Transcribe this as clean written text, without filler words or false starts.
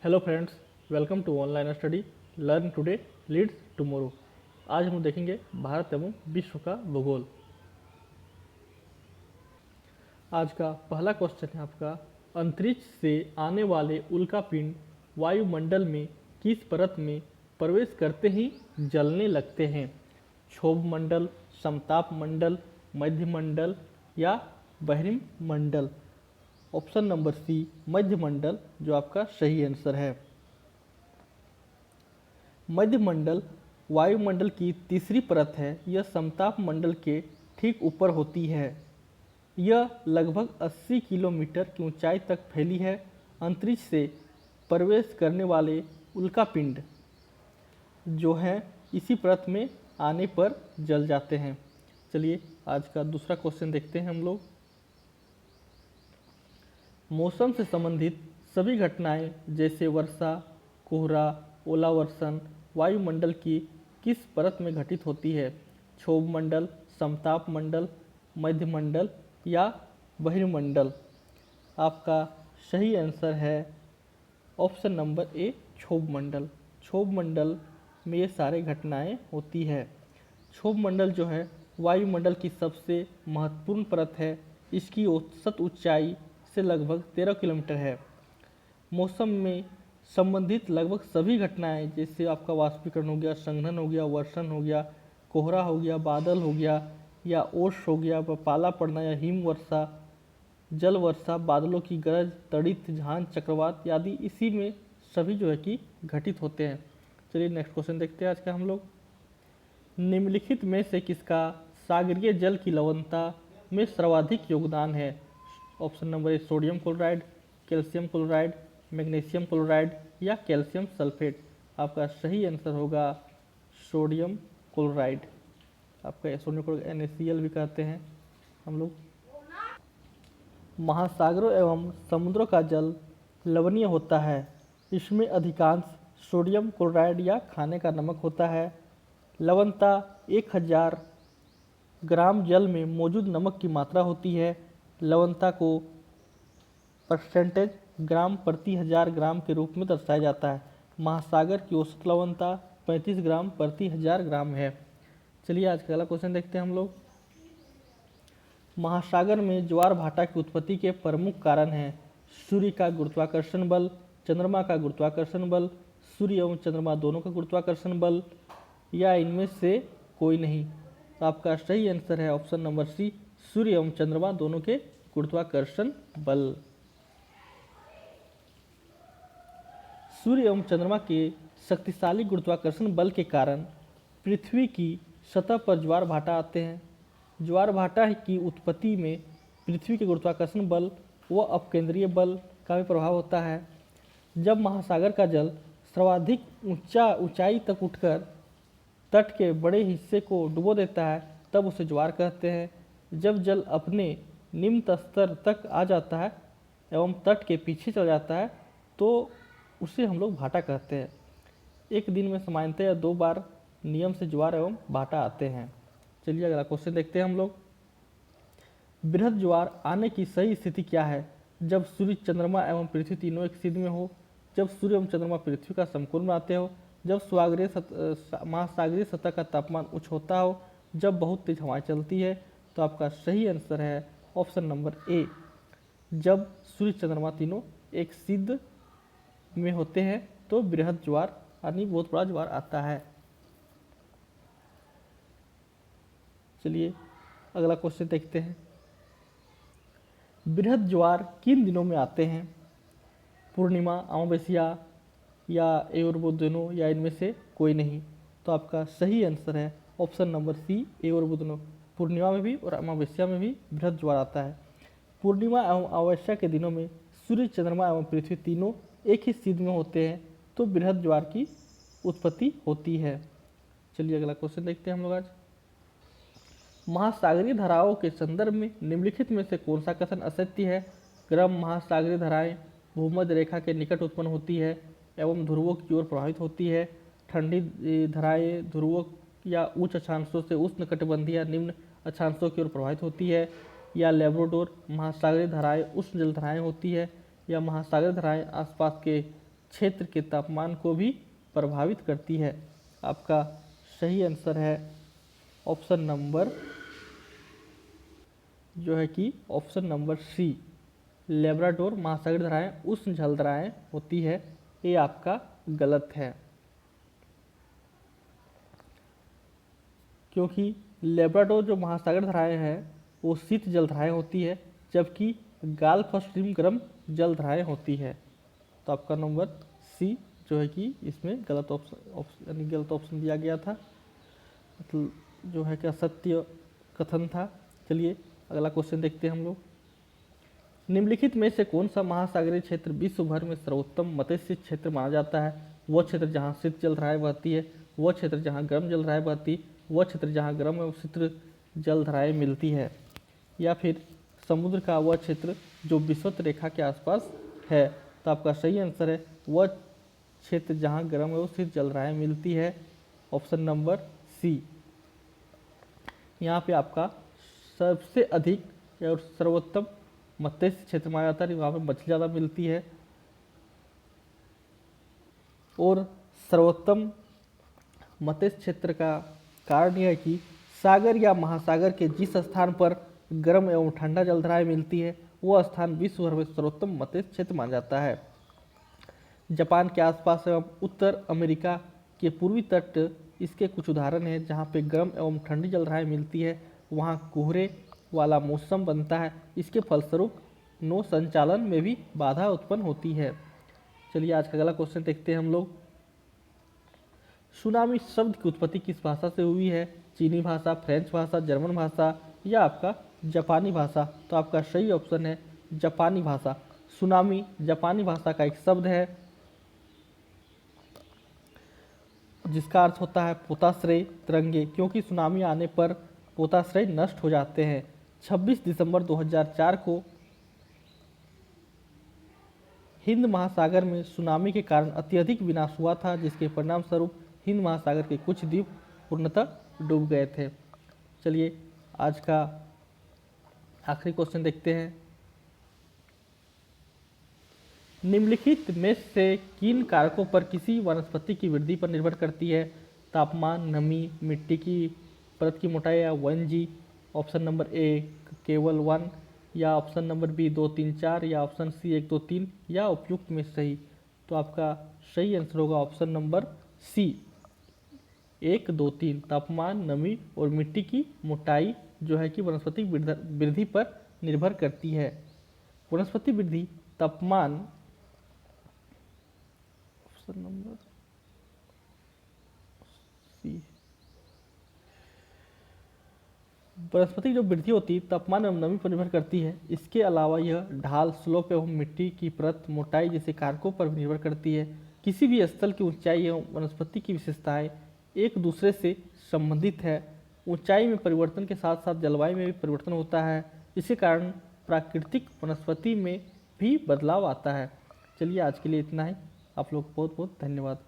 Hello friends, welcome to online study learn today leads tomorrow. आज हम देखेंगे भारत एवं विश्व का भूगोल। आज का पहला क्वेश्चन है आपका, अंतरिक्ष से आने वाले उल्कापिंड वायुमंडल में किस परत में प्रवेश करते ही जलने लगते हैं? क्षोभ मंडल, समताप मंडल, मध्य मंडल या बहिर्म मंडल? ऑप्शन नंबर सी मध्य मंडल जो आपका सही आंसर है। मध्य मंडल वायुमंडल की तीसरी परत है। यह समताप मंडल के ठीक ऊपर होती है। यह लगभग 80 किलोमीटर की ऊंचाई तक फैली है। अंतरिक्ष से प्रवेश करने वाले उल्कापिंड जो हैं इसी परत में आने पर जल जाते हैं। चलिए आज का दूसरा क्वेश्चन देखते हैं हम लोग। मौसम से संबंधित सभी घटनाएं जैसे वर्षा, कोहरा, ओलावर्षण वायुमंडल की किस परत में घटित होती है? क्षोभ मंडल, समताप मंडल, मध्य मंडल या बहिर्मंडल? आपका सही आंसर है ऑप्शन नंबर ए क्षोभ मंडल। क्षोभ मंडल में ये सारे घटनाएं होती है। क्षोभ मंडल जो है वायुमंडल की सबसे महत्वपूर्ण परत है। इसकी औसत ऊंचाई से लगभग 13 किलोमीटर है। मौसम में संबंधित लगभग सभी घटनाएं जैसे आपका वाष्पीकरण हो गया, संघनन हो गया, वर्षण हो गया, कोहरा हो गया, बादल हो गया या ओस हो गया, पाला पड़ना या हिम वर्षा, जल वर्षा, बादलों की गरज, तड़ित, झांझ, चक्रवात आदि इसी में सभी जो है कि घटित होते हैं। चलिए नेक्स्ट क्वेश्चन देखते हैं आज का हम लोग। निम्नलिखित में से किसका सागरीय जल की लवणता में सर्वाधिक योगदान है? Option number A sodium chloride, calcium chloride, magnesium chloride या कैल्शियम सल्फेट? आपका सही आंसर होगा सोडियम क्लोराइड। आपका सोडियम क्लोराइड NaCl भी कहते हैं हम लोग। महासागरों एवं समुद्रों का जल लवणीय होता है। इसमें अधिकांश सोडियम क्लोराइड या खाने का नमक होता है। लवणता 1000 ग्राम जल में मौजूद नमक की मात्रा होती है। लवणता को परसेंटेज ग्राम प्रति 1000 ग्राम के रूप में दर्शाया जाता है। महासागर की औसत लवणता 35 ग्राम प्रति 1000 ग्राम है। चलिए आज का अगला क्वेश्चन देखते हैं हम लोग। महासागर में ज्वार भाटा की उत्पत्ति के प्रमुख कारण हैं सूर्य का गुरुत्वाकर्षण बल, चंद्रमा का गुरुत्वाकर्षण बल, सूर्य एवं चंद्रमा दोनों का गुरुत्वाकर्षण बल या इनमें से कोई नहीं? तो आपका सही आंसर है ऑप्शन नंबर सी सूर्य एवं चंद्रमा दोनों के गुरुत्वाकर्षण बल। सूर्य एवं चंद्रमा के शक्तिशाली गुरुत्वाकर्षण बल के कारण पृथ्वी की सतह पर ज्वार भाटा आते हैं। ज्वार भाटा की उत्पत्ति में पृथ्वी के गुरुत्वाकर्षण बल व अपकेंद्रीय बल का भी प्रभाव होता है। जब महासागर का जल सर्वाधिक ऊंचाई तक उठकर तट के बड़े हिस्से को डुबो देता है तब उसे ज्वार कहते हैं। जब जल अपने निम्न स्तर तक आ जाता है एवं तट के पीछे चला जाता है तो उसे हम लोग भाटा कहते हैं। एक दिन में सामान्यतः 2 बार नियम से ज्वार एवं भाटा आते हैं। चलिए अगला क्वेश्चन देखते हैं हम लोग। बृहद ज्वार आने की सही स्थिति क्या है? जब सूर्य, चंद्रमा एवं पृथ्वी तीनों एक सिद्ध में हो, जब सूर्य एवं चंद्रमा पृथ्वी का समकोण में आते हो, जब महासागरीय सतह का तापमान उच्च होता हो, जब बहुत तेज हवाएं चलती है। तो आपका सही आंसर है ऑप्शन नंबर ए जब सूर्य चंद्रमा तीनों एक सिद्ध में होते हैं तो बृहद ज्वार यानी बहुत बड़ा ज्वार आता है। चलिए अगला क्वेश्चन देखते हैं। बृहद ज्वार किन दिनों में आते हैं? पूर्णिमा, अमावस्या या ए और वो दोनों या इनमें से कोई नहीं? तो आपका सही आंसर है ऑप्शन नंबर सी ए और वो दोनों। पूर्णिमा में भी और अमावस्या में भी बृहद ज्वार आता है। पूर्णिमा एवं अमावस्या के दिनों में सूर्य, चंद्रमा एवं पृथ्वी तीनों एक ही सिद्ध में होते हैं तो बृहद ज्वार की उत्पत्ति होती है। चलिए अगला क्वेश्चन देखते हैं हम लोग आज। महासागरीय धाराओं के संदर्भ में निम्नलिखित में से कौन सा कथन असत्य है? गर्म महासागरीय धाराएं भूमध्य रेखा के निकट उत्पन्न होती है एवं ध्रुवों की ओर प्रभावित होती है। ठंडी धाराएं ध्रुवों या उच्च अक्षांशों से उष्ण कटिबंधीय या निम्न अक्षांशों की ओर प्रभावित होती है। या लेब्राडोर महासागरीय धाराएं उष्ण जल धाराएं होती है। या महासागरीय धाराएं आसपास के क्षेत्र के तापमान को भी प्रभावित करती है। आपका सही आंसर है ऑप्शन नंबर जो है कि ऑप्शन नंबर सी, लेब्राडोर महासागरीय धाराएं उष्ण जल धाराएं होती है। ये आपका गलत है, क्योंकि लेब्राडोर जो महासागर धाराएं हैं वो शीत जल धाराएं होती है, जबकि गाल्फ स्ट्रीम गर्म जल धाराएं होती है। तो आपका नंबर सी जो है कि इसमें गलत ऑप्शन यानी गलत ऑप्शन दिया गया था, मतलब जो है कि असत्य कथन था। चलिए अगला क्वेश्चन देखते हैं हम लोग। निम्नलिखित में से कौन सा महासागरीय क्षेत्र विश्व भर में सर्वोत्तम मत्स्य क्षेत्र माना जाता है? वह क्षेत्र जहाँ शीत जल धाराएं बहती है, वह क्षेत्र जहाँ गर्म जल धाराएं बहती, वह क्षेत्र जहाँ गर्म एवं शीत जल धाराएं मिलती है, या फिर समुद्र का वह क्षेत्र जो विषुवत रेखा के आसपास है। तो आपका सही आंसर है वह क्षेत्र जहाँ गर्म एवं शीत जल धाराएं मिलती है, ऑप्शन नंबर सी। यहाँ पे आपका सबसे अधिक और सर्वोत्तम मत्स्य क्षेत्र माना जाता है, वहाँ पे मछली ज़्यादा मिलती है। और सर्वोत्तम मत्स्य क्षेत्र का कारण यह है कि सागर या महासागर के जिस स्थान पर गर्म एवं ठंडा जल धाराएं मिलती है वह स्थान विश्व भर में सर्वोत्तम मत्स्य क्षेत्र माना जाता है। जापान के आसपास एवं उत्तर अमेरिका के पूर्वी तट इसके कुछ उदाहरण हैं, जहाँ पे गर्म एवं ठंडी जल धाराएं मिलती है, वहाँ कोहरे वाला मौसम बनता है। इसके फलस्वरूप नौ संचालन में भी बाधा उत्पन्न होती है। चलिए आज का अगला क्वेश्चन देखते हैं हम लोग। सुनामी शब्द की उत्पत्ति किस भाषा से हुई है? चीनी भाषा, फ्रेंच भाषा, जर्मन भाषा या आपका जापानी भाषा? तो आपका सही ऑप्शन है जापानी भाषा। सुनामी जापानी भाषा का एक शब्द है जिसका अर्थ होता है पोताश्रय तरंगे, क्योंकि सुनामी आने पर पोताश्रय नष्ट हो जाते हैं। 26 दिसंबर 2004 को हिंद महासागर में सुनामी के कारण अत्यधिक विनाश हुआ था, जिसके परिणाम स्वरूप हिंद महासागर के कुछ द्वीप पूर्णतः डूब गए थे। चलिए आज का आखिरी क्वेश्चन देखते हैं। निम्नलिखित में से किन कारकों पर किसी वनस्पति की वृद्धि पर निर्भर करती है? तापमान, नमी, मिट्टी की परत की मोटाई या वनजी? ऑप्शन नंबर ए केवल 1, या ऑप्शन नंबर बी 2, 3, 4, या ऑप्शन सी 1, 2, 3, या उपयुक्त में सही? तो आपका सही आंसर होगा ऑप्शन नंबर सी 1, 2, 3। तापमान, नमी और मिट्टी की मोटाई जो है कि वनस्पति वृद्धि पर निर्भर करती है। वनस्पति वृद्धि तापमान, ऑप्शन नंबर सी, वनस्पति जो वृद्धि होती है तापमान एवं नमी पर निर्भर करती है। इसके अलावा यह ढाल, स्लोप एवं मिट्टी की परत, मोटाई जैसे कारकों पर भी निर्भर करती है। किसी भी स्थल की ऊंचाई एवं वनस्पति की विशेषताएं एक दूसरे से संबंधित है। ऊंचाई में परिवर्तन के साथ साथ जलवायु में भी परिवर्तन होता है, इसी कारण प्राकृतिक वनस्पति में भी बदलाव आता है। चलिए आज के लिए इतना ही। आप लोग बहुत बहुत धन्यवाद।